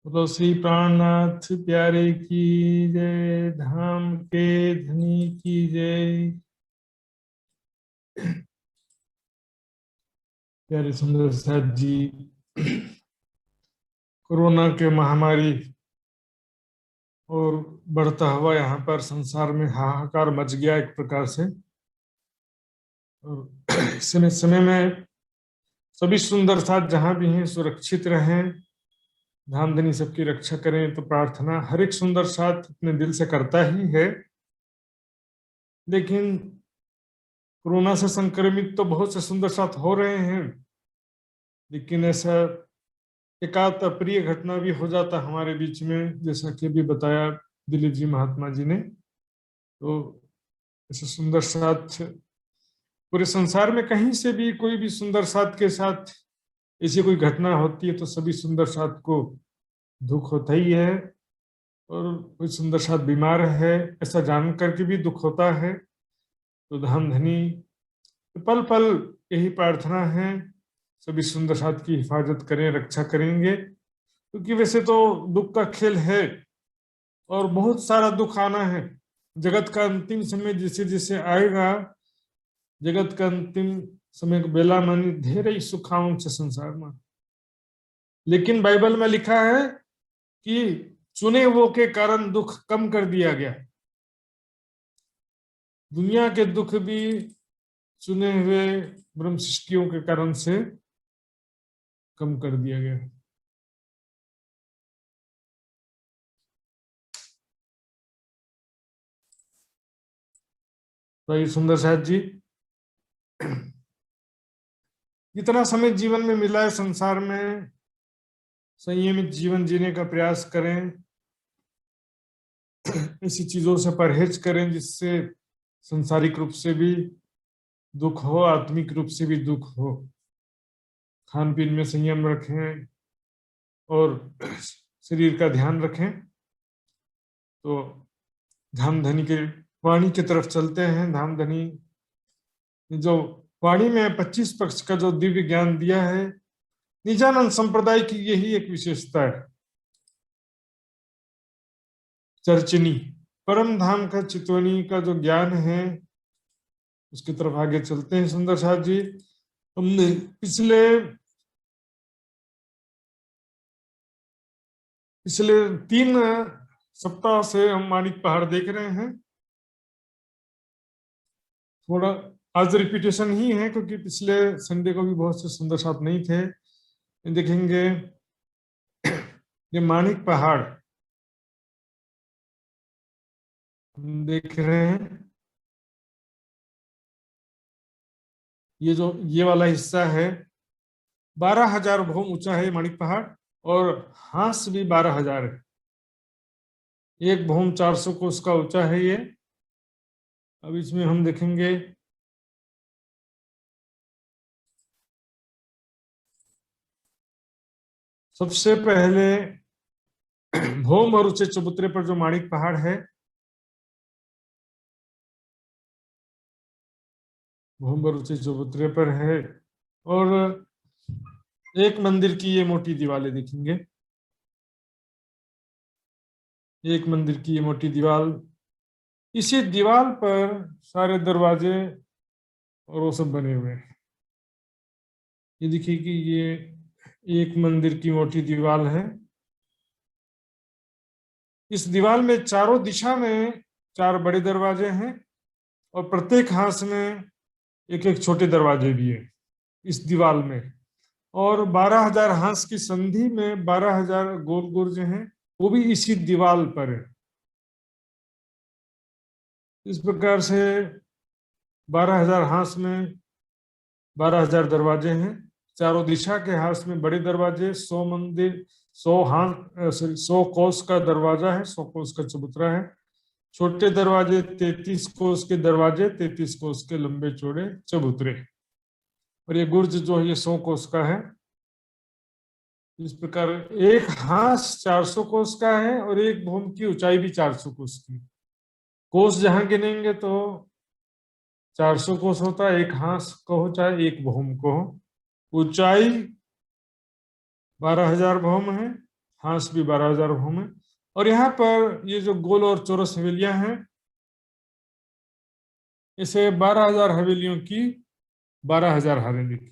बोलो श्री प्राणनाथ प्यारे की जय, धाम के धनी की जय। प्यारे सुंदर साथ जी, कोरोना के महामारी और बढ़ता हुआ यहाँ पर संसार में हाहाकार मच गया एक प्रकार से। और इस समय में सभी सुंदर साथ जहाँ भी हैं सुरक्षित रहें, धाम धनी सबकी रक्षा करें। तो प्रार्थना हर एक सुंदर साथ अपने दिल से करता ही है। लेकिन कोरोना से संक्रमित तो बहुत से सुंदर साथ हो रहे हैं, लेकिन ऐसा एकाध अप्रिय घटना भी हो जाता हमारे बीच में, जैसा कि अभी बताया दिलीप जी महात्मा जी ने। तो ऐसे सुंदर साथ पूरे संसार में कहीं से भी कोई भी सुंदर साथ के साथ ऐसी कोई घटना होती है तो सभी सुंदर साथ को दुख होता ही है। और कोई सुंदर साथ बीमार है ऐसा जान करके भी दुख होता है। तो धाम धनी पल पल यही प्रार्थना है, सभी सुंदर साथ की हिफाजत करें, रक्षा करेंगे। क्योंकि वैसे तो दुख का खेल है और बहुत सारा दुख आना है। जगत का अंतिम समय जैसे जैसे आएगा, जगत का अंतिम समय बेला मानी ढेर सुखाओं से संसार में। लेकिन बाइबल में लिखा है कि चुने वो के कारण दुख कम कर दिया गया। दुनिया के दुख भी चुने हुए ब्रह्म सृष्टियों के कारण से कम कर दिया गया। तो ये सुंदर साथ जी, जितना समय जीवन में मिला है संसार में संयमित जीवन जीने का प्रयास करें। ऐसी चीजों से परहेज करें जिससे संसारिक रूप से भी दुख हो, आत्मिक रूप से भी दुख हो। खान पीन में संयम रखें और शरीर का ध्यान रखें। तो धाम धनी के वाणी की तरफ चलते हैं। धाम धनी जो वाणी में 25 पक्ष का जो दिव्य ज्ञान दिया है, निजानंद संप्रदाय की यही एक विशेषता है। चर्चनी परम धाम का चितवनी का जो ज्ञान है उसकी तरफ आगे चलते हैं। सुंदर साथ जी, हमने पिछले 3 सप्ताह से हम माणिक पहाड़ देख रहे हैं। थोड़ा आज रिपीटेशन ही है क्योंकि पिछले संडे को भी बहुत से सुंदर साथ नहीं थे। देखेंगे ये माणिक पहाड़ हम देख रहे हैं। ये वाला हिस्सा है, 12,000 भौम ऊंचा है माणिक पहाड़, और हांस भी 12,000 है। एक भौम 400 कोस का ऊंचा है ये। अब इसमें हम देखेंगे सबसे पहले भौम और ऊंचे चबूतरे पर जो माणिक पहाड़ है, भौम और ऊंचे चबूतरे पर है। और एक मंदिर की ये मोटी दीवारें दिखेंगे, एक मंदिर की ये मोटी दीवार। इसी दीवार पर सारे दरवाजे और वो सब बने हुए हैं। ये देखिए कि ये एक मंदिर की मोटी दीवार है। इस दीवार में चारों दिशा में 4 बड़े दरवाजे हैं और प्रत्येक हांस में एक एक छोटे दरवाजे भी है इस दीवार में। और 12,000 हांस की संधि में 12,000 गोल गुर्ज हैं, वो भी इसी दीवार पर है। इस प्रकार से 12,000 हांस में 12,000 दरवाजे हैं। चारों दिशा के हांस में बड़े दरवाजे, 100 मंदिर, 100 कोस का दरवाजा है, 100 कोस का चबूतरा है। छोटे दरवाजे 33 कोस के दरवाजे, 33 कोस के लंबे चौड़े चबूतरे। और ये गुर्ज जो है ये 100 कोस का है। इस प्रकार एक हांस 400 कोस का है और एक भौम की ऊंचाई भी 400 कोस की। कोस जहां गिनेंगे तो 400 कोस होता है, एक हांस कहो चाहे एक भौम को। ऊंचाई 12,000 भौम है, हांस भी 12,000 भौम है। और यहाँ पर ये जो गोल और चौरस हवेलियां हैं, इसे 12,000 हवेलियों की 12,000 हारें लिखी।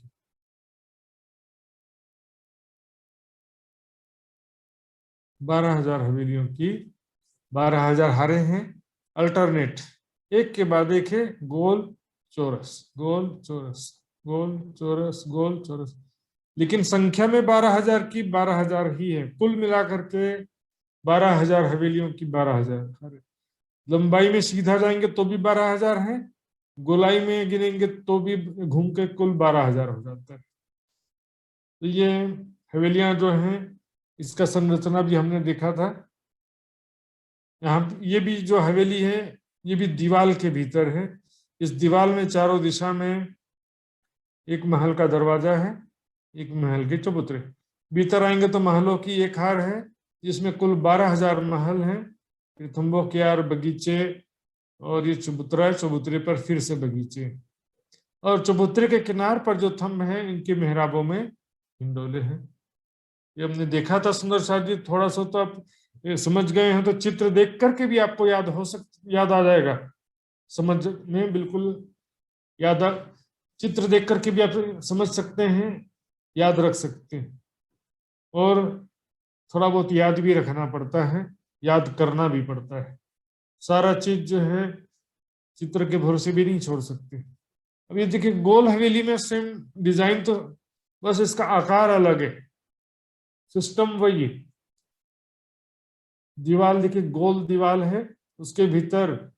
12,000 हवेलियों की 12,000 हारें हैं। अल्टरनेट, एक के बाद एक है, गोल चौरस गोल चौरस गोल चौरस गोल चौरस। लेकिन संख्या में 12,000 की 12,000 ही है। कुल मिलाकर के 12,000 हवेलियों की 12,000 हारें। लंबाई में सीधा जाएंगे तो भी 12,000 है, गोलाई में गिनेंगे तो भी घूम के कुल 12,000 हो जाता है। तो ये हवेलियां जो हैं, इसका संरचना भी हमने देखा था। यहाँ ये भी जो हवेली है, ये भी दीवाल के भीतर है। इस दीवाल में चारों दिशा में एक महल का दरवाजा है, एक महल के चबूतरे। भीतर आएंगे तो महलों की एक हार है, जिसमें कुल 12,000 महल हैं। फिर थंबों के यार बगीचे, और ये चबूतरा है, चबूतरे पर फिर से बगीचे। और चबूतरे के किनार पर जो थंब हैं, इनके मेहराबों में हिंडोले हैं। ये हमने देखा था सुंदर साथ जी। थोड़ा सा तो आप समझ गए हैं, तो चित्र देख करके भी आपको याद आ जाएगा। समझ में बिल्कुल चित्र देख करके भी आप समझ सकते हैं, याद रख सकते हैं। और थोड़ा बहुत याद भी रखना पड़ता है, याद करना भी पड़ता है। सारा चीज जो है चित्र के भरोसे भी नहीं छोड़ सकते। अब ये देखिए, गोल हवेली में सेम डिजाइन, तो बस इसका आकार अलग है, सिस्टम वही है। दीवार देखिए, गोल दीवार है, उसके भीतर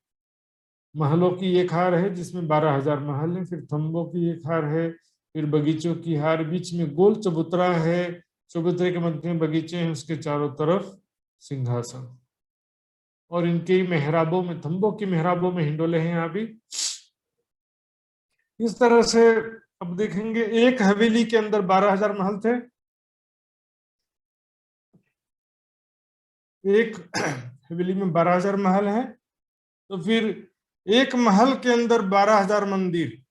महलों की एक हार है, जिसमें 12,000 महल है। फिर थंबों की एक हार है, फिर बगीचों की हार, बीच में गोल चबूतरा है, चबूतरे के मध्य में बगीचे हैं, उसके चारों तरफ सिंहासन। और इनके मेहराबों में, थंबों की मेहराबों में हिंडोले हैं यहाँ भी। इस तरह से अब देखेंगे, एक हवेली के अंदर 12,000 महल थे। एक हवेली में 12,000 महल है, तो फिर एक महल के अंदर 12,000 मंदिर।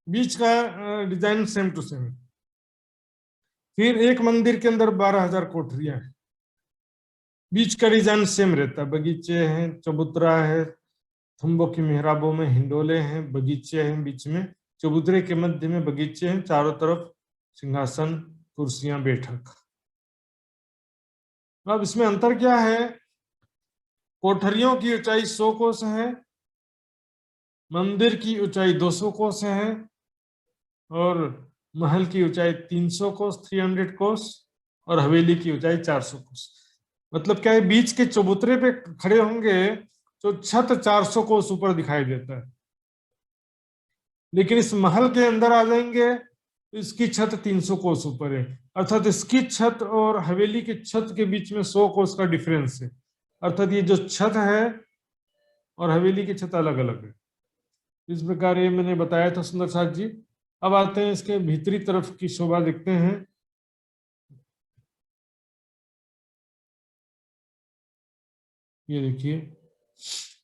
बीच का डिजाइन सेम टू सेम। फिर एक मंदिर के अंदर 12,000 कोठरियां हैं, बीच का डिजाइन सेम रहता है। बगीचे हैं, चबूतरा है, थंबों की मेहराबों में हिंडोले हैं, बगीचे हैं बीच में, चबूतरे के मध्य में बगीचे हैं, चारों तरफ सिंहासन, कुर्सियां, बैठक। अब इसमें अंतर क्या है? कोठरियों की ऊंचाई 100 कोस है, मंदिर की ऊंचाई 200 कोस है, और महल की ऊंचाई 300 कोस, 300 कोस, और हवेली की ऊंचाई 400 कोस। मतलब क्या है, बीच के चबूतरे पे खड़े होंगे तो छत 400 कोस ऊपर दिखाई देता है, लेकिन इस महल के अंदर आ जाएंगे तो इसकी छत 300 कोस ऊपर है। अर्थात इसकी छत और हवेली की छत के बीच में 100 कोस का डिफरेंस है। अर्थात ये जो छत है और हवेली की छत अलग अलग है। इस प्रकार ये मैंने बताया था सुंदर साथ जी। अब आते हैं इसके भीतरी तरफ की शोभा देखते हैं। ये देखिए,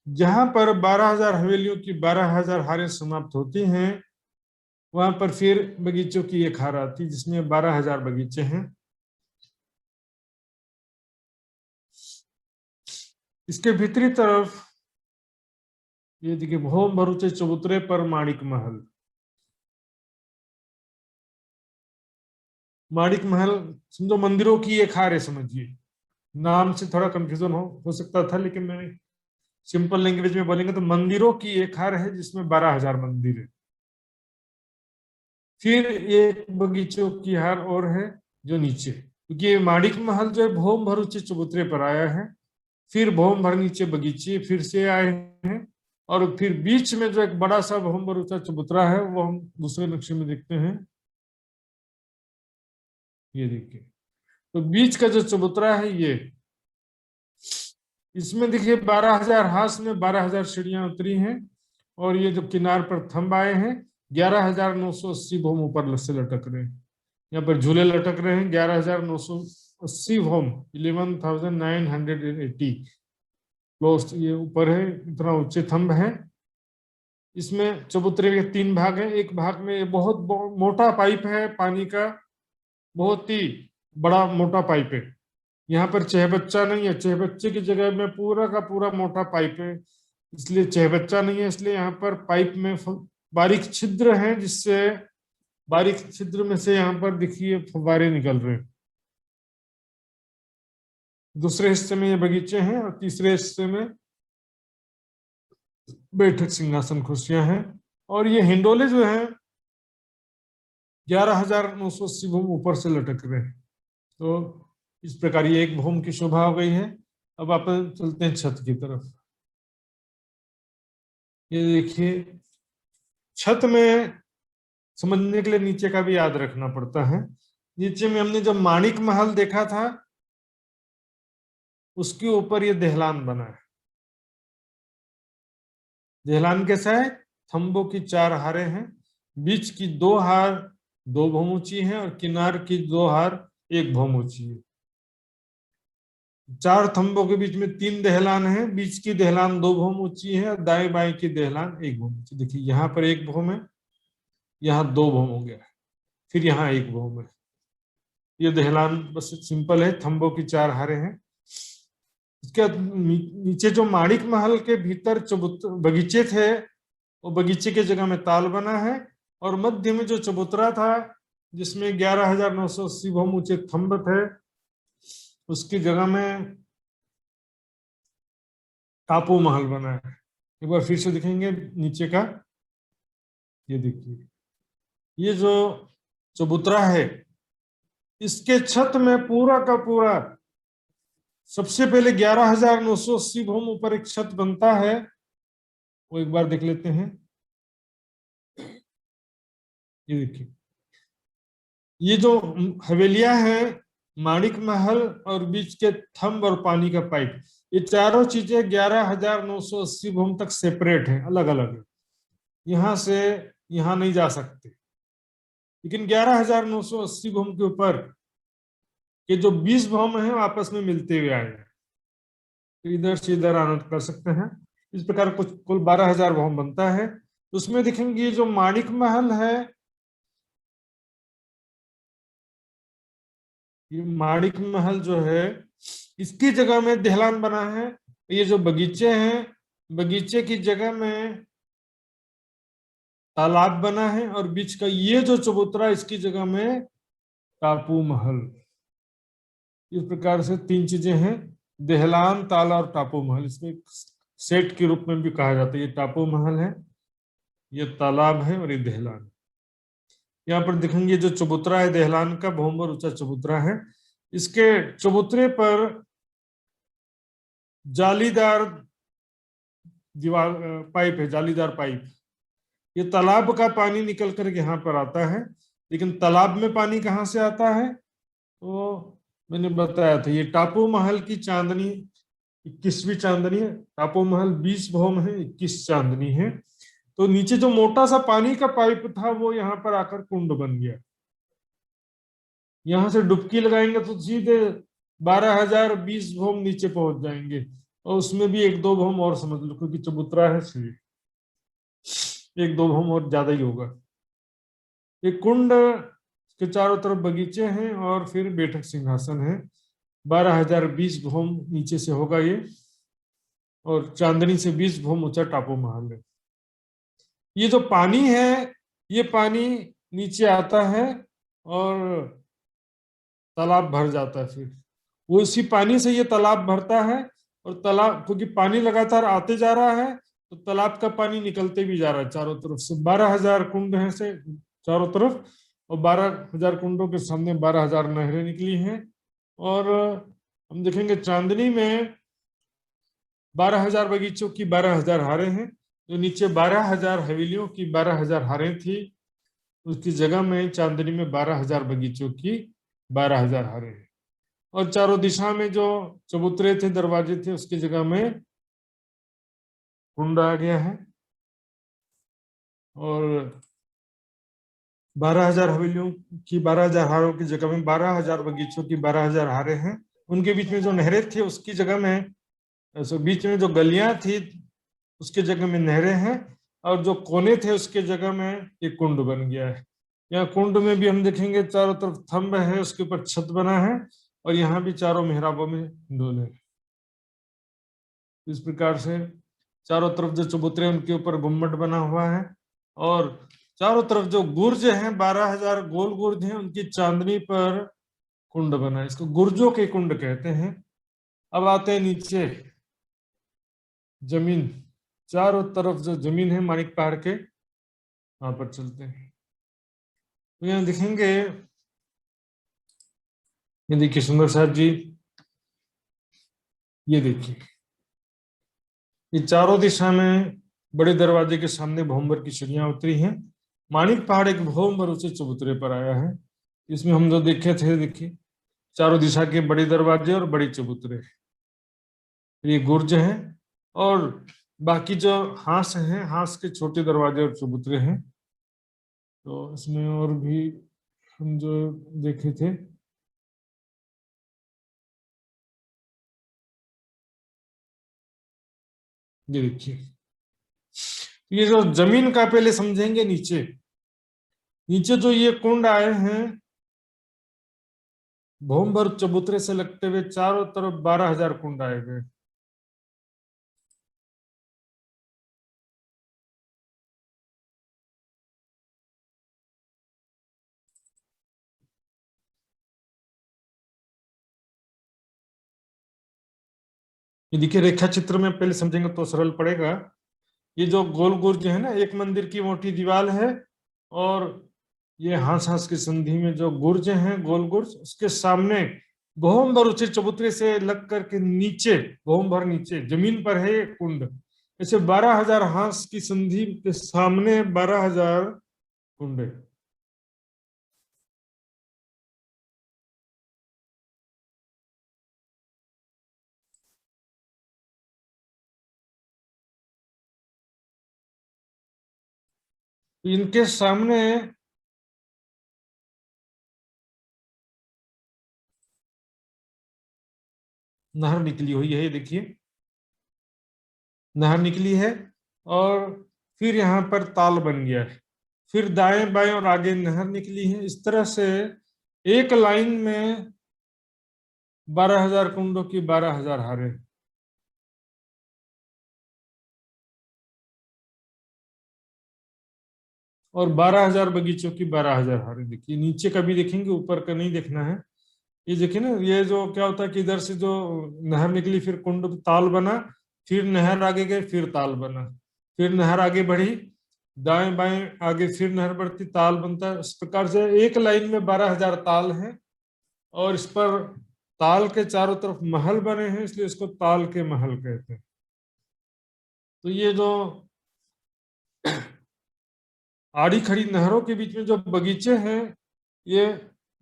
जहां पर 12,000 हवेलियों की 12,000 हारें समाप्त होती हैं, वहां पर फिर बगीचों की एक हार आती है, जिसमें 12,000 बगीचे हैं। इसके भीतरी तरफ ये देखिए, भौम भरूचे चबूतरे पर माणिक महल। माणिक महल समझो मंदिरों की एक हार है, समझिए। नाम से थोड़ा कंफ्यूजन हो सकता था, लेकिन मैंने सिंपल लैंग्वेज में बोलेंगे तो मंदिरों की एक हार है, जिसमें 12,000 मंदिर है। फिर एक बगीचों की हार और है जो नीचे, क्योंकि ये माणिक महल जो है भौम भरूचे चबूतरे पर आया है, फिर भौम भर नीचे बगीचे फिर से आए हैं, और फिर बीच में जो एक बड़ा सा भौम भरूचा चबूतरा है, वो हम दूसरे नक्शे में देखते हैं। ये देखिए, तो बीच का जो चबूतरा है ये, इसमें देखिए 12,000 हाथ में 12,000 सीढ़ियां उतरी हैं, और ये जो किनार पर थंब आए हैं, 11,980 भौम ऊपर से लटक रहे हैं। यहाँ पर झूले लटक रहे हैं, 11,980 भौम, 11,980 क्लोज, ये ऊपर है, इतना ऊंचे थंब है। इसमें चबूतरे के 3 भाग हैं। एक भाग में बहुत मोटा पाइप है पानी का, बहुत ही बड़ा मोटा पाइप है। यहाँ पर चहबच्चा नहीं है, चहबच्चे की जगह में पूरा का पूरा मोटा पाइप है, इसलिए चहबच्चा नहीं है। इसलिए यहाँ पर पाइप में बारीक छिद्र हैं, जिससे बारीक छिद्र में से यहाँ पर देखिए फव्वारे निकल रहे हैं। दूसरे हिस्से में ये बगीचे हैं और तीसरे हिस्से में बैठक सिंहासन कुर्सियां हैं। और ये हिंडोले जो है 11,980 भूम ऊपर से लटक रहे हैं। तो इस प्रकार ये एक भूम की शोभा हो गई है। अब आप चलते हैं छत की तरफ। ये देखिए, छत में समझने के लिए नीचे का भी याद रखना पड़ता है। नीचे में हमने जब माणिक महल देखा था, उसके ऊपर ये देहलान बना है। देहलान कैसा है? थंबों की 4 हारें हैं, बीच की 2 हार 2 भूम ऊंची है और किनार की 2 हार 1 भूम ऊंची है। 4 थंबों के बीच में 3 देहलान है, बीच की देहलान 2 भूम ऊंची है और दाएं बाएं की देहलान 1 भूम ऊंची। देखिए यहाँ पर 1 भूम है, यहाँ 2 भूम हो गया, फिर यहाँ 1 भूम है। ये देहलान बस सिंपल है, थंबों की 4 हारें हैं। इसके नीचे जो माणिक महल के भीतर बगीचे थे, वो बगीचे के जगह में ताल बना है, और मध्य में जो चबूतरा था जिसमें 11,980 भूम ऊंचे थंब थे, उसकी जगह में टापू महल बना है। एक बार फिर से दिखेंगे नीचे का। ये देखिए, ये जो चबूतरा है, इसके छत में पूरा का पूरा सबसे पहले 11,980 भूम ऊपर एक छत बनता है, वो एक बार देख लेते हैं। ये देखिए, ये जो हवेलियां हैं, माणिक महल और बीच के थंब और पानी का पाइप, ये चारों चीजें 11,980 भूम तक सेपरेट हैं, अलग अलग है। यहां से यहां नहीं जा सकते। लेकिन 11,980 भूम के ऊपर के जो 20 भूम हैं, आपस में मिलते हुए आए हैं, तो इधर से इधर आना कर सकते हैं। इस प्रकार कुछ कुल 12,000 भूम बनता है। उसमें देखेंगे ये जो माणिक महल है, ये माणिक महल जो है, इसकी जगह में देहलान बना है। ये जो बगीचे हैं, बगीचे की जगह में तालाब बना है, और बीच का ये जो चबूतरा, इसकी जगह में टापू महल। इस प्रकार से 3 चीजें हैं, देहलान, ताला और टापू महल। इसमें सेट के रूप में भी कहा जाता है। ये टापू महल है, ये तालाब है, और ये देहलान। यहाँ पर देखेंगे जो चबूतरा है देहलान का, बहुत ऊंचा चबूतरा है। इसके चबूतरे पर जालीदार दीवार पाइप है, जालीदार पाइप। ये तालाब का पानी निकल कर यहाँ पर आता है। लेकिन तालाब में पानी कहाँ से आता है? तो मैंने बताया था, ये टापू महल की चांदनी 21वीं चांदनी है। टापू महल 20 भूम है, 21 चांदनी है। तो नीचे जो मोटा सा पानी का पाइप था, वो यहाँ पर आकर कुंड बन गया। यहां से डुबकी लगाएंगे तो सीधे 12,020 भूम नीचे पहुंच जाएंगे, और उसमें भी 1-2 भूम और समझ लो, क्योंकि चबूतरा है, इसलिए 1-2 भूम और ज्यादा ही होगा। ये कुंड के चारों तरफ बगीचे हैं, और फिर बैठक सिंहासन है। 12,020 भूम नीचे से होगा ये, और चांदनी से 20 भूम ऊंचा टापू महल है। ये जो पानी है, ये पानी नीचे आता है और तालाब भर जाता है। फिर वो इसी पानी से ये तालाब भरता है, और तालाब, क्योंकि पानी लगातार आते जा रहा है, तो तालाब का पानी निकलते भी जा रहा है चारों तरफ से। 12,000 कुंड हैं से चारों तरफ, और 12,000 कुंडों के सामने 12,000 नहरें निकली हैं। और हम देखेंगे चांदनी में 12,000 बगीचों की 12,000 हारें हैं। जो नीचे 12,000 हवेलियों की 12,000 हारें थी, उसकी जगह में चांदनी में 12,000 बगीचों की 12,000 हारें हैं। और चारों दिशा में जो चबूतरे थे, दरवाजे थे, उसकी जगह में कुंड आ गया है। और 12,000 हवेलियों की 12,000 हारों की जगह में 12,000 बगीचों की 12,000 हारें हैं। उनके बीच में जो नहरें थी, उसकी जगह में, बीच में जो गलियां थी, उसके जगह में नहरें हैं, और जो कोने थे उसके जगह में एक कुंड बन गया है। यहाँ कुंड में भी हम देखेंगे चारों तरफ थंब है, उसके ऊपर छत बना है, और यहाँ भी चारों मेहराबों में डोले। इस प्रकार से चारों तरफ जो चबूतरे उनके ऊपर गुम्मट बना हुआ है, और चारों तरफ जो गुर्ज हैं 12,000 गोल गुर्ज हैं, उनकी चांदनी पर कुंड बना है। इसको गुर्जों के कुंड कहते हैं। अब आते हैं नीचे, जमीन, चारों तरफ जो जमीन है माणिक पहाड़ के, वहां पर चलते हैं। तो यहाँ दिखेंगे, ये देखिए सुंदर साहब जी, ये देखिए, ये चारों दिशा में बड़े दरवाजे के सामने भौमभर की चिड़िया उतरी हैं। माणिक पहाड़ एक भौमभर ऊंचे चबूतरे पर आया है। इसमें हम जो देखे थे, देखिए चारों दिशा के बड़े दरवाजे और बड़ी चबूतरे, ये गुर्ज हैं, और बाकी जो हांस हैं, हांस के छोटे दरवाजे और चबूतरे हैं। तो इसमें और भी हम जो देखे थे, ये देखिए, ये जो जमीन का पहले समझेंगे, नीचे नीचे जो ये कुंड आए हैं, भौमभर चबूतरे से लगते हुए चारों तरफ 12,000 कुंड आए हुए। ये देखिए, रेखा चित्र में पहले समझेंगे तो सरल पड़ेगा। ये जो गोल गुर्ज है ना, एक मंदिर की मोटी दीवार है, और ये हांस हांस की संधि में जो गुर्ज हैं, गोल गुर्ज, उसके सामने भौमभर ऊंचे चबूतरे से लग करके नीचे, भौमभर नीचे जमीन पर है ये कुंड। ऐसे 12,000 हांस की संधि के सामने 12,000 कुंड है। इनके सामने नहर निकली हुई है, ये देखिए नहर निकली है, और फिर यहाँ पर ताल बन गया है, फिर दाएं बाएं और आगे नहर निकली है। इस तरह से एक लाइन में 12,000 कुंडों की 12,000 हारे, और 12,000 बगीचों की 12,000 हारे। देखिए नीचे का भी देखेंगे, ऊपर का नहीं देखना है। ये देखिए ना, ये जो क्या होता है कि इधर से जो नहर निकली, फिर कुंड ताल बना, फिर नहर आगे गए, फिर ताल बना, फिर नहर आगे बढ़ी, दाएं बाएं आगे फिर नहर बढ़ती, ताल बनता है। इस प्रकार से एक लाइन में 12,000 ताल हैं, और इस पर ताल के चारों तरफ महल बने हैं, इसलिए इसको ताल के महल कहते हैं। तो ये जो आड़ी खड़ी नहरों के बीच में जो बगीचे हैं, ये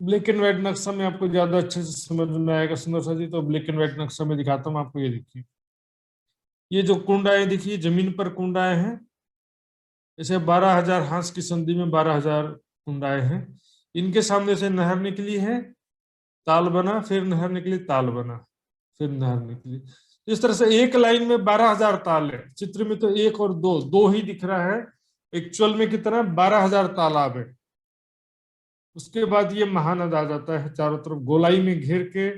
ब्लैक एंड व्हाइट नक्शा में आपको ज्यादा अच्छे से समझ में आएगा सुंदर सा जी। तो ब्लैक एंड व्हाइट नक्शा में दिखाता हूँ आपको, ये देखिए, ये जो कुंड आए, देखिए जमीन पर कुंड आए हैं, जैसे 12,000 हांस की संधि में 12,000 कुंड आए हैं। इनके सामने से नहर निकली है, ताल बना, फिर नहर निकली, ताल बना, फिर नहर निकली। इस तरह से एक लाइन में 12,000 ताल है। चित्र में तो एक और दो, दो ही दिख रहा है, एक्चुअल में कितना, 12,000 तालाब है। उसके बाद ये महानद आ जाता है, चारों तरफ गोलाई में घेर के।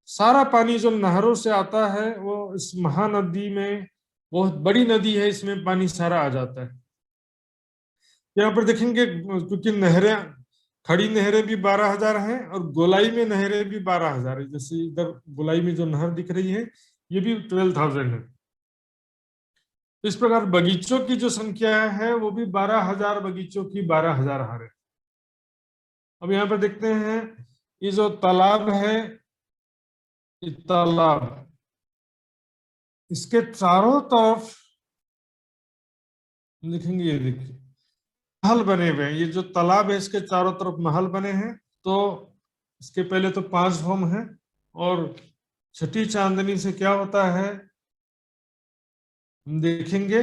सारा पानी जो नहरों से आता है वो इस महानदी में, बहुत बड़ी नदी है, इसमें पानी सारा आ जाता है। यहाँ पर देखेंगे, क्योंकि नहरें, खड़ी नहरें भी 12,000 हैं, और गोलाई में नहरें भी 12,000 है। जैसे इधर गोलाई में जो नहर दिख रही है, ये भी 12,000 है। तो इस प्रकार बगीचों की जो संख्या है, वो भी 12,000 बगीचों की 12,000 हार है। अब यहाँ पर देखते हैं, ये जो तालाब है, ये तालाब, इसके चारों तरफ लिखेंगे, ये देखिए महल बने हुए हैं। ये जो तालाब है, इसके चारों तरफ महल बने हैं। तो इसके पहले तो 5 होम है, और छठी चांदनी से क्या होता है हम देखेंगे।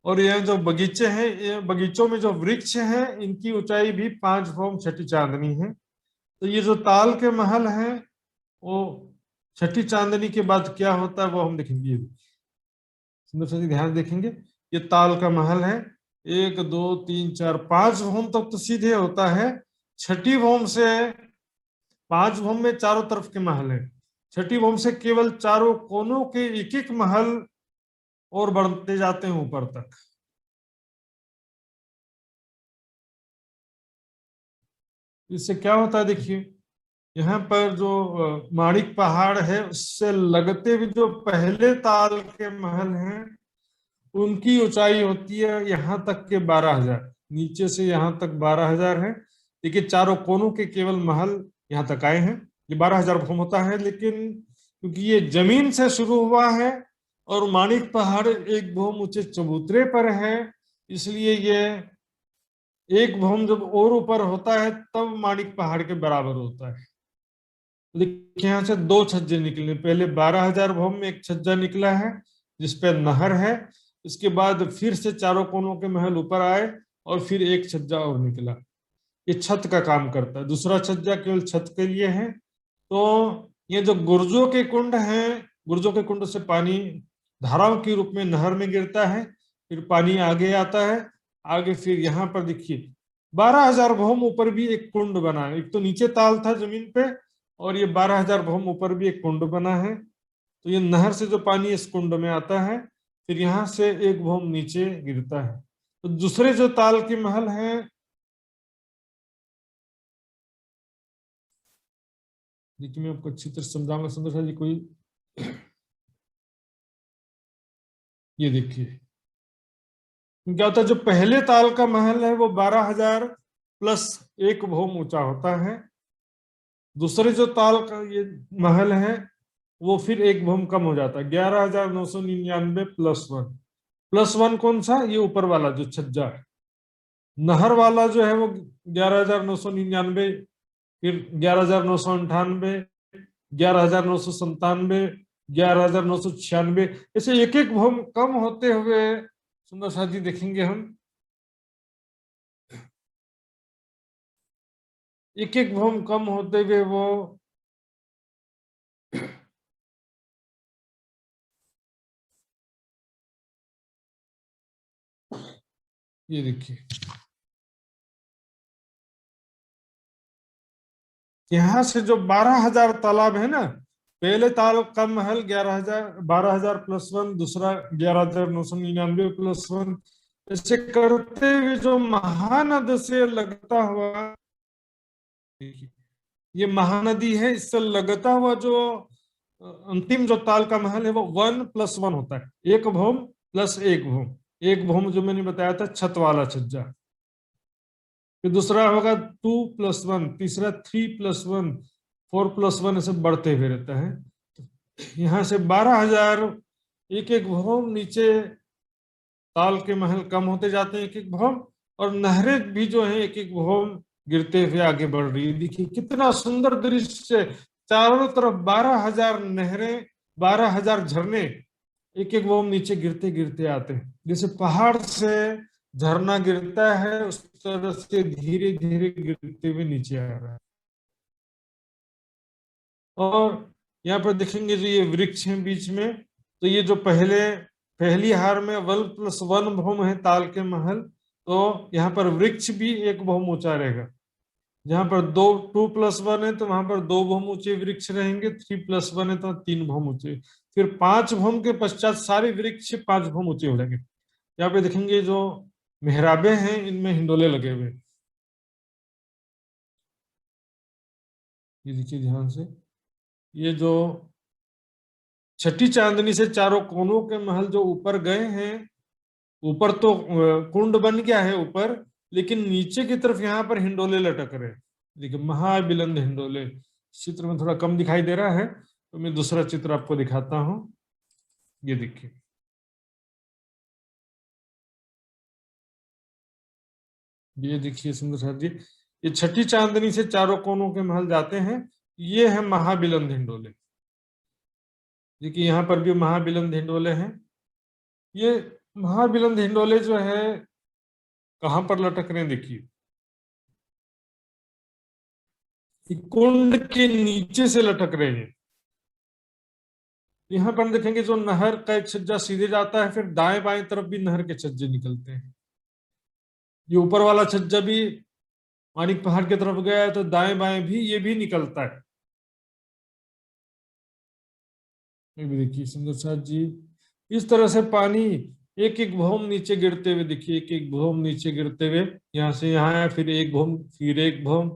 और यह जो बगीचे हैं, ये बगीचों में जो वृक्ष हैं, इनकी ऊंचाई भी 5 होम छठी चांदनी है। तो ये जो ताल के महल हैं, वो छठी चांदनी के बाद क्या होता है वो हम देखेंगे। सुंदर सा ध्यान देखेंगे, ये ताल का महल है, 1 2 3 4 5 भौम तक तो सीधे होता है। छठी भौम से 5 भौम में चारों तरफ के महल है, छठी भौम से केवल चारों कोनों के एक एक महल और बढ़ते जाते हैं ऊपर तक। इससे क्या होता है देखिए, यहाँ पर जो माणिक पहाड़ है उससे लगते हुए जो पहले ताल के महल हैं उनकी ऊंचाई होती है यहाँ तक के 12,000, नीचे से यहाँ तक 12,000 है। देखिए चारों कोनों के केवल महल यहाँ तक आए हैं, ये 12,000 भूम होता है। लेकिन क्योंकि ये जमीन से शुरू हुआ है और माणिक पहाड़ एक भूम ऊंचे चबूतरे पर है, इसलिए ये एक भूम जब और ऊपर होता है तब माणिक पहाड़ के बराबर होता है। देखिए यहाँ से दो छज्जे निकले, पहले 12,000 भूम में एक छज्जा निकला है जिसपे नहर है, इसके बाद फिर से चारों कोनों के महल ऊपर आए और फिर एक छज्जा और निकला, ये छत का काम करता है। दूसरा छज्जा केवल छत के लिए है। तो ये जो गुर्जों के कुंड हैं, गुर्जों के कुंड से पानी धाराओं के रूप में नहर में गिरता है, फिर पानी आगे आता है, आगे फिर यहाँ पर देखिए 12,000 भौम ऊपर भी एक कुंड बना है। एक तो नीचे ताल था जमीन पे और ये 12,000 भौम ऊपर भी एक कुंड बना है। तो ये नहर से जो पानी इस कुंड में आता है फिर यहाँ से एक भौम नीचे गिरता है। तो दूसरे जो ताल के महल हैं, देखिए मैं आपको अच्छी तरह समझाऊंगा सुंदर जी कोई, ये देखिए क्या होता है, जो पहले ताल का महल है वो 12,000 प्लस एक भौम ऊंचा होता है। दूसरे जो ताल का ये महल है वो फिर एक भौम कम हो जाता है, 11,999 प्लस वन कौन सा, ये ऊपर वाला जो छज्जा है। नहर वाला जो है वो 11,999, फिर 11,998, 11,997, 11,996, ऐसे एक एक भौम कम होते हुए सुंदर साथ जी देखेंगे हम, एक एक भौम कम होते हुए वो ये देखिए यहाँ से जो 12,000 तालाब है ना, पहले ताल का महल 11,000, 12,000 प्लस वन, दूसरा 11,999 प्लस वन, ऐसे करते हुए जो महानद से लगता हुआ, ये महानदी है, इससे लगता हुआ जो अंतिम जो ताल का महल है वो 1+1 होता है, एक भौम प्लस एक भौम। एक भौम जो मैंने बताया था छत वाला छज्जा, फिर दूसरा होगा 2+1, तीसरा 3+1, 4+1, ऐसे बढ़ते हुए रहता है। यहाँ से 12,000 एक एक भौम नीचे ताल के महल कम होते जाते हैं एक एक भौम, और नहरें भी जो है एक एक भौम गिरते हुए आगे बढ़ रही है। देखिए कितना सुंदर दृश्य, चारों तरफ 12,000 नहरें, 12,000 झरने एक एक भौम नीचे गिरते गिरते आते हैं। जैसे पहाड़ से झरना गिरता है उस तरह से धीरे धीरे गिरते हुए नीचे आ रहा है। और यहाँ पर देखेंगे जो ये वृक्ष हैं बीच में, तो ये जो पहली हार में 1+1 भौम है ताल के महल, तो यहाँ पर वृक्ष भी एक भौम ऊंचा रहेगा। जहां पर 2+1 है तो वहां पर 2 भौम ऊंचे वृक्ष रहेंगे, 3+1 है तो 3 भौम ऊंचे, फिर 5 भौम के पश्चात सारे वृक्ष 5 भौम ऊंचे हो जाएंगे। यहाँ पे देखेंगे जो मेहराबे हैं इनमें हिंडोले लगे हुए, ये देखिए ध्यान से, ये जो छठी चांदनी से चारों कोनों के महल जो ऊपर गए हैं, ऊपर तो कुंड बन गया है ऊपर, लेकिन नीचे की तरफ यहाँ पर हिंडोले लटक रहे हैं। देखिए महाबिलंद हिंडोले, चित्र में थोड़ा कम दिखाई दे रहा है तो मैं दूसरा चित्र आपको दिखाता हूँ, ये देखिए ये देखिए सुंदर साथ जी, ये छठी चांदनी से चारों कोनों के महल जाते हैं, ये है महाबिलंद हिंडोले। देखिए यहाँ पर भी महाबिलंद हिंडोले हैं। ये महाबिलंद हिंडोले जो है कहाँ पर लटक रहे हैं देखिए, कुंड के नीचे से लटक रहे हैं। यहाँ पर देखेंगे जो नहर का एक छज्जा सीधे जाता है, फिर दाएं बाएं तरफ भी नहर के छज्जे निकलते हैं। ये ऊपर वाला छज्जा भी माणिक पहाड़ की तरफ गया है, तो दाएं बाएं भी ये भी निकलता है। ये भी देखिए सुंदर साथ जी, इस तरह से पानी एक एक भौम नीचे गिरते हुए, देखिए एक एक भौम नीचे गिरते हुए, यहाँ से यहाँ है, फिर एक भौम, फिर एक भौम,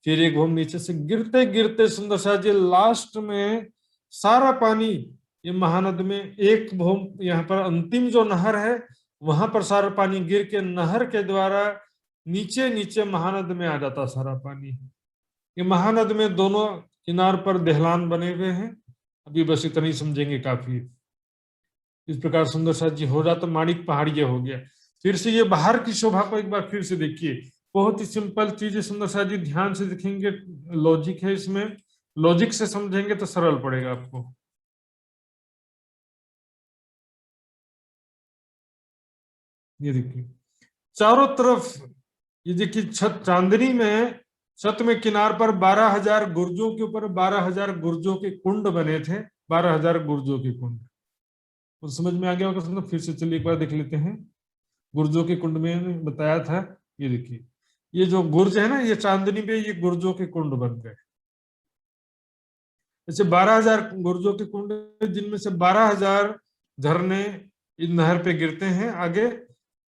फिर एक भौम, नीचे से गिरते गिरते सुंदर साथ जी लास्ट में सारा पानी ये महानद में एक भौम, यहाँ पर अंतिम जो नहर है वहां पर सारा पानी गिर के नहर के द्वारा नीचे नीचे महानद में आ जाता सारा पानी। ये महानद में दोनों किनार पर दहलान बने हुए हैं। अभी बस इतना ही समझेंगे काफी। इस प्रकार सुंदर साथ जी हो जाता, माणिक पहाड़ ये हो गया। फिर से ये बाहर की शोभा को एक बार फिर से देखिए, बहुत ही सिंपल चीज है सुंदर साथ जी, ध्यान से देखेंगे, लॉजिक है इसमें, लॉजिक से समझेंगे तो सरल पड़ेगा आपको। ये देखिए चारों तरफ, ये देखिए छत चांदनी में, छत में किनार पर 12,000 गुर्जों के ऊपर 12,000 गुर्जों के कुंड बने थे। 12,000 गुर्जों के कुंड, तो समझ में आ गया होगा समझो। फिर से चलिए एक बार देख लेते हैं। गुर्जों के कुंड में बताया था, ये देखिए ये जो गुर्ज है ना, ये चांदनी पे ये गुर्जों के कुंड बन गए। जैसे 12,000 गुर्जों के कुंड, जिनमें से 12,000 झरने इन नहर पे गिरते हैं आगे।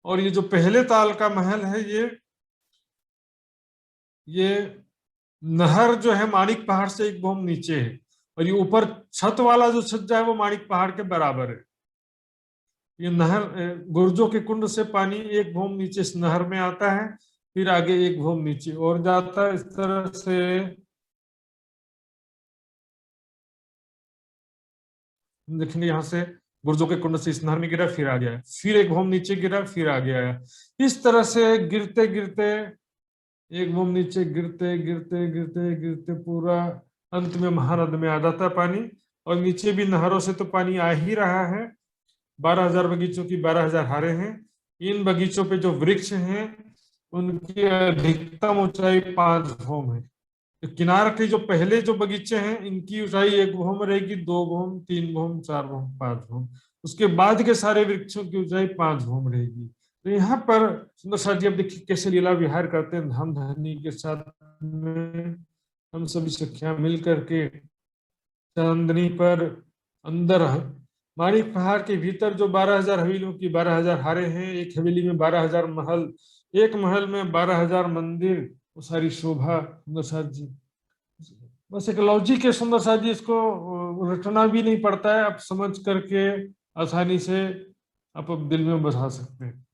और ये जो पहले ताल का महल है, ये नहर जो है माणिक पहाड़ से एक भौम नीचे है, और ये ऊपर छत वाला जो छज्जा है वो माणिक पहाड़ के बराबर है। ये नहर गुर्जों के कुंड से पानी एक भौम नीचे इस नहर में आता है, फिर आगे एक भौम नीचे और जाता है, इस तरह से देखेंगे। यहाँ से गुर्जों के कुंड से इस नहर में गिरा, फिर आ गया, फिर एक भौम नीचे गिरा, फिर आ गया है। इस तरह से गिरते गिरते एक भौम नीचे गिरते गिरते गिरते गिरते पूरा अंत में महानद में आ जाता है पानी। और नीचे भी नहरों से तो पानी आ ही रहा है। 12,000 बगीचों की 12,000 हारे हैं। इन बगीचों पे जो वृक्ष हैं उनकी अधिकतम ऊंचाई 5 भौम है। तो किनार के जो पहले जो बगीचे हैं इनकी ऊंचाई 1 भौम रहेगी, 2 भौम, 3 भौम, 4 भौम, 5 भौम। उसके बाद के सारे वृक्षों की ऊंचाई 5 भौम रहेगी। तो यहाँ पर सुंदर साथ जी अब देखिए कैसे लीला विहार करते हैं धाम धनी के साथ में। हम सभी सखियां मिल करके चांदनी पर अंदर माणिक पहाड़ के भीतर जो 12,000 हवेलियों की 12,000 हारे हैं, एक हवेली में 12,000 महल, एक महल में 12,000 मंदिर, वो सारी शोभा सुंदर साथ जी। बस एक लॉजिक है सुंदर साथ जी, इसको रटना भी नहीं पड़ता है, आप समझ करके आसानी से आप अब दिल में बसा सकते हैं।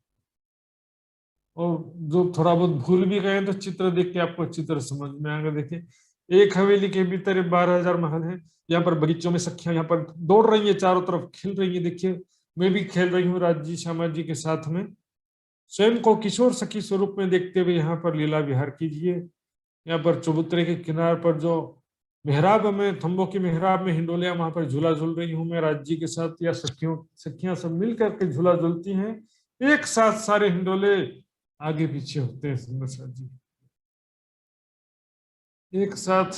और जो थोड़ा बहुत भूल भी गए तो चित्र देख के आपको चित्र समझ में आएगा। देखिए एक हवेली के भीतर 12,000 महल है। यहाँ पर बगीचों में सखियां यहाँ पर दौड़ रही है, चारों तरफ खेल रही है। देखिए मैं भी खेल रही हूँ राज जी श्यामा जी के साथ में। स्वयं को किशोर सखी स्वरूप में देखते हुए यहाँ पर लीला विहार कीजिए। यहाँ पर चबूतरे के किनार पर जो मेहराब में, थम्बों की मेहराब में हिंडोलियां, वहां पर झूला झूल रही हूँ मैं राज जी के साथ, या सखियां सब मिल करके झूला झूलती हैं। एक साथ सारे हिंडोले आगे पीछे होते हैं सुंदर साथ जी, एक साथ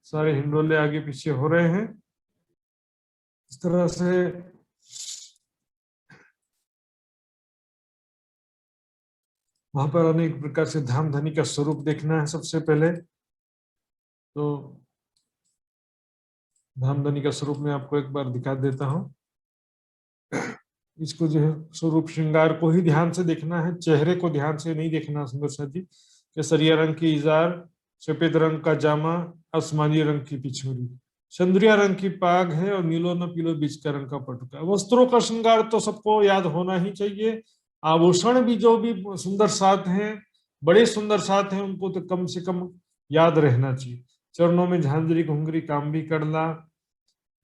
सारे हिंडोले आगे पीछे हो रहे हैं। इस तरह से वहां पर अनेक प्रकार से धाम धनी का स्वरूप देखना है। सबसे पहले तो धाम धनी का स्वरूप मैं आपको एक बार दिखा देता हूँ। इसको जो है स्वरूप श्रृंगार को ही ध्यान से देखना है, चेहरे को ध्यान से नहीं देखना सुंदर साथ जी। केसरिया रंग की इजार, सफेद रंग का जामा, आसमानी रंग की पिछोरी, चंद्रिया रंग की पाग है, और नीलो न पीलो बीच का रंग का पटुका। वस्त्रों का श्रृंगार तो सबको याद होना ही चाहिए। आभूषण भी जो भी सुंदर साथ हैं, बड़े सुंदर साथ हैं, उनको तो कम से कम याद रहना चाहिए। चरणों में झांझरी घुंघरी कामभी कड़ला,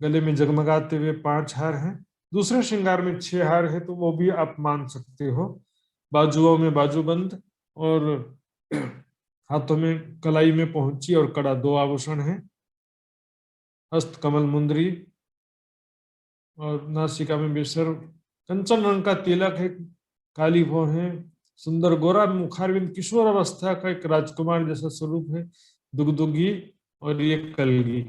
गले में जगमगाते हुए 5 हार हैं। दूसरे श्रृंगार में 6 हार है, तो वो भी आप मान सकते हो। बाजुओं में बाजूबंद, और हाथों में कलाई में पहुंची और कड़ा, 2 आभूषण हैं। हस्त कमल मुंदरी, और नासिका में बेसर कंचन रंग का तिलक है, काली भौं है, सुंदर गोरा मुखारविंद, किशोर अवस्था का एक राजकुमार जैसा स्वरूप है, दुगदुगी, और ये कलगी,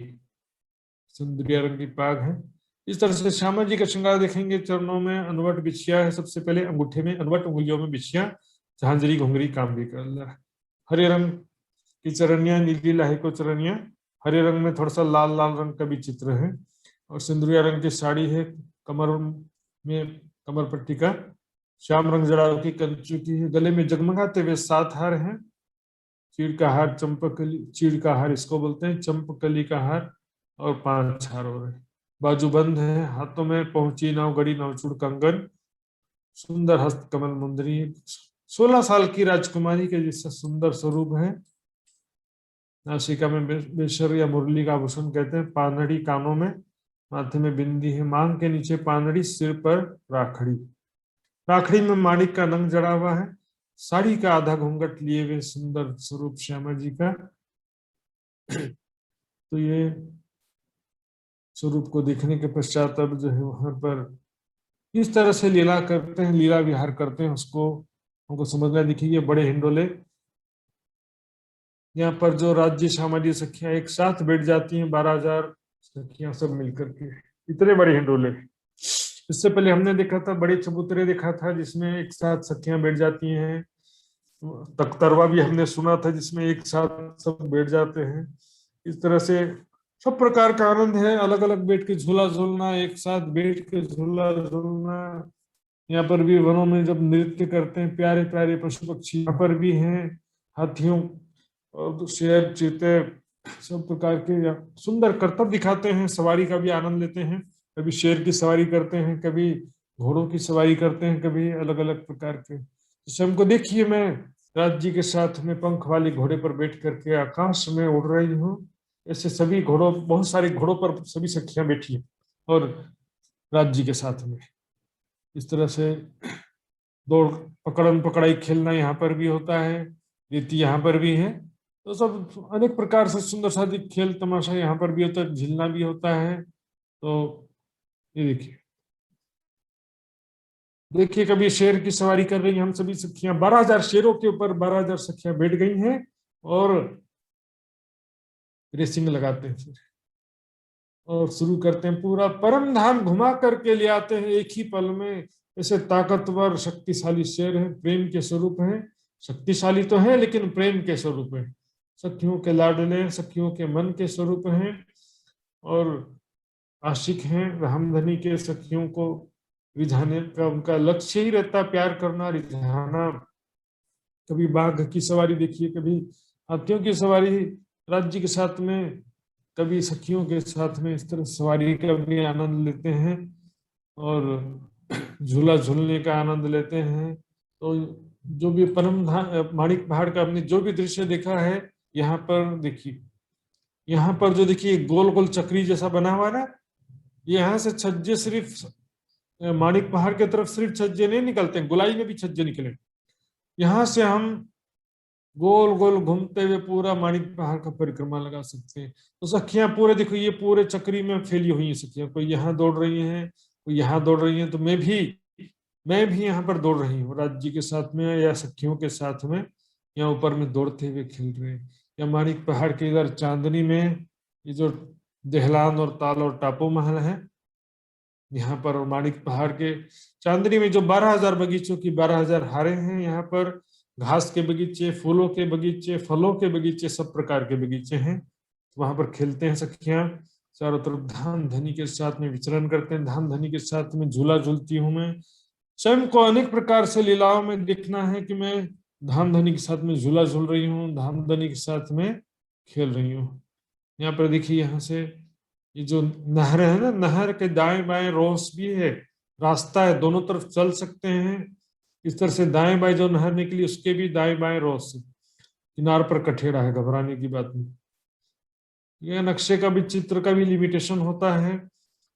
सुंदरिया रंग की पाग है। इस तरह से श्यामा जी का श्रृंगार देखेंगे। चरणों में अनवट बिछिया है, सबसे पहले अंगूठे में अनवट, उंगलियों में बिछिया, झांझरी घुंघरी काम भी कर रहा है। हरे रंग की चरनिया, नीली लाही को चरनिया, हरे रंग में थोड़ा सा लाल लाल रंग का भी चित्र है, और सिंदूरिया रंग की साड़ी है, कमर में कमर पट्टी का श्याम रंग जड़ाव की कंचू की है, गले में जगमगाते हुए 7 हार हैं, चीड़ का हार, चंपकली, चीड़ का हार इसको बोलते हैं, चंपकली का हार, और 5 हार हो रहे हैं। बाजूबंद है, हाथों में पहुंची नवगढ़ी नवचूड़ कंगन, सुंदर हस्त कमल मुंदरी, 16 साल की राजकुमारी के जैसा सुंदर स्वरूप है। नासिका में बेशर या मुरली का आभूषण कहते हैं, पानड़ी कानों में, माथे में बिंदी है, मांग के नीचे पानड़ी, सिर पर राखड़ी, राखड़ी में माणिक का नंग जड़ा हुआ है, साड़ी का आधा घूंघट लिए हुए सुंदर स्वरूप श्यामा जी का। तो ये स्वरूप को देखने के पश्चात अब जो है वहां पर किस तरह से लीला करते हैं, लीला विहार करते हैं, उसको हमको समझना। देखिए ये बड़े हिंडोले, यहाँ पर जो राज्य सामाजिक सखियां एक साथ बैठ जाती हैं, 12,000 सखियां सब मिलकर के, इतने बड़े हिंडोले। इससे पहले हमने देखा था बड़े चबूतरे देखा था जिसमें एक साथ सखियां बैठ जाती हैं, तख्तरवा भी हमने सुना था जिसमें एक साथ सब बैठ जाते हैं। इस तरह से सब प्रकार का आनंद है, अलग अलग बैठ के झूला झूलना, एक साथ बैठ के झूला झूलना। यहाँ पर भी वनों में जब नृत्य करते हैं प्यारे प्यारे पशु पक्षी यहाँ पर भी हैं, हाथियों और शेर चीते सब प्रकार के सुंदर करतब दिखाते हैं, सवारी का भी आनंद लेते हैं, कभी शेर की सवारी करते हैं, कभी घोड़ों की सवारी करते हैं, कभी अलग अलग प्रकार के। जैसे हमको देखिए, मैं राज जी के साथ में पंख वाले घोड़े पर बैठ करके आकाश में उड़ रही हूँ, ऐसे सभी घोड़ों, बहुत सारे घोड़ों पर सभी सखियां बैठी हैं और राज जी के साथ में इस तरह से दौड़ पकड़न पकड़ाई खेलना यहाँ पर भी होता है, रीति यहाँ पर भी है। तो सब अनेक प्रकार से सुंदर शादी खेल तमाशा यहाँ पर भी होता है, झीलना भी होता है। तो ये देखिए, देखिए कभी शेर की सवारी कर रही हैं हम सभी सखियां, 12,000 शेरों के ऊपर 12,000 सखियां बैठ गई हैं और रेसिंग लगाते हैं फिर, और शुरू करते हैं, पूरा परम धाम घुमा करके ले आते हैं एक ही पल में। ऐसे ताकतवर शक्तिशाली शेर है, प्रेम के स्वरूप है, शक्तिशाली तो है लेकिन प्रेम के स्वरूप है, सखियों के लाडले, सखियों के मन के स्वरूप हैं, और आशिक हैं रामधनी के, सखियों को रिझाने का उनका लक्ष्य ही रहता, प्यार करना, रिझाना। कभी बाघ की सवारी देखिए, कभी हाथियों की सवारी राज्य के साथ में, कभी सखियों के साथ में, इस तरह सवारी का भी आनंद लेते हैं और झूला झूलने का आनंद लेते हैं। तो जो भी परम माणिक पहाड़ का हमने जो भी दृश्य देखा है, यहाँ पर देखिए, यहाँ पर जो देखिए गोल गोल चक्री जैसा बना हुआ है ना, यहाँ से छज्जे सिर्फ माणिक पहाड़ की तरफ सिर्फ छज्जे नहीं निकलते, गुलाई में भी छज्जे निकले। यहाँ से हम गोल गोल घूमते हुए पूरा माणिक पहाड़ का परिक्रमा लगा सकते हैं। तो सखियां पूरे देखो, ये पूरे चक्री में फैली हुई है सखियां, कोई यहाँ दौड़ रही हैं, कोई यहाँ दौड़ रही हैं, तो मैं भी यहाँ पर दौड़ रही हूँ राज्य के साथ में या सखियों के साथ में, यहाँ ऊपर में दौड़ते हुए खेल रहे हैं। या माणिक पहाड़ के इधर चांदनी में ये जो देहलान और ताल और टापू महल है, यहाँ पर और माणिक पहाड़ के चांदनी में जो 12,000 बगीचों की 12,000 हारें हैं, यहाँ पर घास के बगीचे, फूलों के बगीचे, फलों के बगीचे, सब प्रकार के बगीचे हैं। वहां पर खेलते हैं सखियां, चारों तरफ धाम धनी के साथ में विचरण करते हैं, धाम धनी के साथ में झूला झूलती हूँ मैं। स्वयं को अनेक प्रकार से लीलाओं में दिखना है कि मैं धाम धनी के साथ में झूला झूल रही हूँ, धाम धनी के साथ में खेल रही हूँ। यहाँ पर देखिए, यहाँ से ये जो नहर है ना, नहर के दाएं बाएं रोस भी है, रास्ता है, दोनों तरफ चल सकते हैं। इस तरह से दाएं बाएं जो नहर निकली उसके भी दाएं बाएं रोस, किनार पर कठेरा है, घबराने की बात नहीं। यह नक्शे का भी, चित्र का भी लिमिटेशन होता है,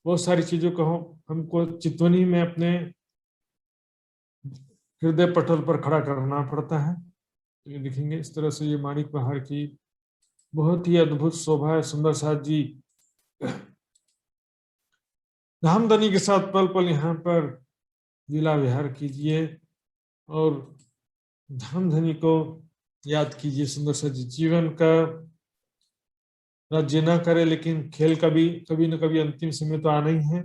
बहुत सारी चीजों को हमको चितवनी में अपने हृदय पटल पर खड़ा करना पड़ता है। तो ये दिखेंगे इस तरह से, ये माणिक पहाड़ की बहुत ही अद्भुत शोभा है। सुंदर साथ जी धामधनी के साथ पल पल यहाँ पर लीला विहार कीजिए और धामधनी को याद कीजिए। सुंदर सा जीवन का राज्य ना करे, लेकिन खेल का भी कभी न कभी अंतिम समय तो आना ही है,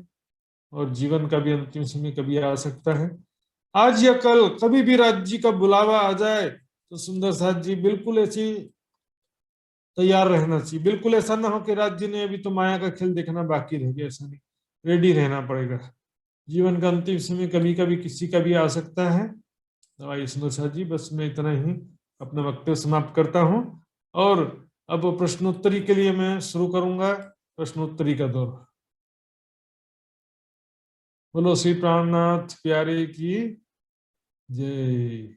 और जीवन का भी अंतिम समय कभी आ सकता है। आज या कल कभी भी राज्य जी का बुलावा आ जाए तो सुंदर साथ जी बिल्कुल ऐसी तैयार रहना चाहिए। बिल्कुल ऐसा ना हो कि राज्य ने अभी तो माया का खेल देखना बाकी रह गया, ऐसा नहीं, रेडी रहना पड़ेगा। जीवन का अंतिम समय कभी कभी किसी का भी आ सकता है। तो आइए सुंदर साथ जी, बस मैं इतना ही अपना वक्तव्य समाप्त करता हूँ। और अब प्रश्नोत्तरी के लिए मैं शुरू करूंगा प्रश्नोत्तरी का दौर। बोलो श्री प्राणनाथ प्यारे की जय।